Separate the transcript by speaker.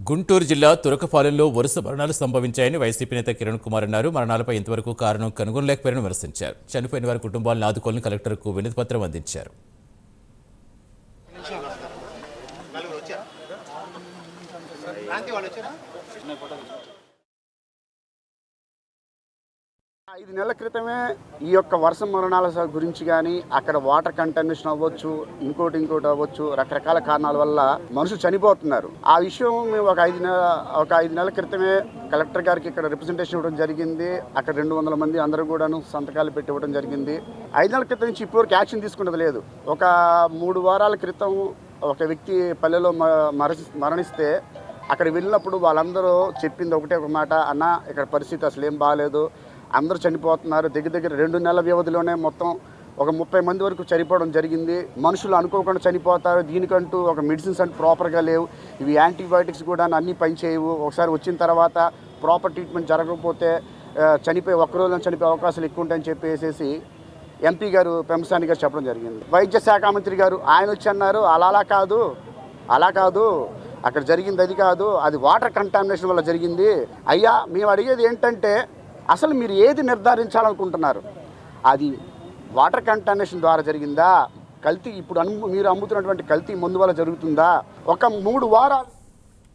Speaker 1: గుంటూరు జిల్లా తురకపాలెంలో వరుస మరణాలు సంభవించాయని వైసీపీ నేత కిరణ్ కుమార్ అన్నారు. మరణాలపై ఇంతవరకు కారణం కనుగొనలేకపోయారని విమర్శించారు. చనిపోయిన వారి కుటుంబాలను ఆదుకోవాలని కలెక్టర్కు వినతిపత్రం అందించారు.
Speaker 2: ఐదు నెలల క్రితమే ఈ యొక్క వర్ష మరణాల గురించి కానీ అక్కడ వాటర్ కంటామినేషన్ అవ్వచ్చు, ఇంకోటి అవ్వచ్చు, రకరకాల కారణాల వల్ల మనుషులు చనిపోతున్నారు. ఆ విషయం మేము ఒక ఐదు నెలల క్రితమే కలెక్టర్ గారికి ఇక్కడ రిప్రజెంటేషన్ ఇవ్వడం జరిగింది. అక్కడ 200 మంది అందరూ కూడాను సంతకాలు పెట్టి ఇవ్వడం జరిగింది. 5 నెలల క్రితం నుంచి ఇప్పటివరకు యాక్షన్ తీసుకున్నది లేదు. ఒక 3 వారాల క్రితం ఒక వ్యక్తి పల్లెలో మరణిస్తే అక్కడ వెళ్ళినప్పుడు వాళ్ళందరూ చెప్పింది ఒక మాట, అన్న ఇక్కడ పరిస్థితి అసలు ఏం బాగాలేదు, అందరూ చనిపోతున్నారు. దగ్గర 2 నెలల వ్యవధిలోనే మొత్తం ఒక 30 మంది వరకు చనిపోవడం జరిగింది. మనుషులు అనుకోకుండా చనిపోతారు. దీనికంటూ ఒక మెడిసిన్స్ అంటే ప్రాపర్గా లేవు. ఇవి యాంటీబయాటిక్స్ కూడా అన్నీ పనిచేయవు. ఒకసారి వచ్చిన తర్వాత ప్రాపర్ ట్రీట్మెంట్ జరగకపోతే ఒక్క రోజులో చనిపోయే అవకాశాలు ఎక్కువ ఉంటాయని చెప్పేసి ఎంపీ గారు పెంసాని గారు చెప్పడం జరిగింది. వైద్య శాఖ మంత్రి గారు ఆయన వచ్చి అన్నారు, అలా కాదు అక్కడ జరిగింది అది కాదు, అది వాటర్ కంటామినేషన్ వల్ల జరిగింది. అయ్యా మేము అడిగేది ఏంటంటే అసలు మీరు ఏది నిర్ధారించాలనుకుంటున్నారు? అది వాటర్ కంటామినేషన్ ద్వారా జరిగిందా, కల్తీ ఇప్పుడు మీరు అమ్ముతున్నటువంటి కల్తీ మందు వల్ల జరుగుతుందా? ఒక 3 వారాలు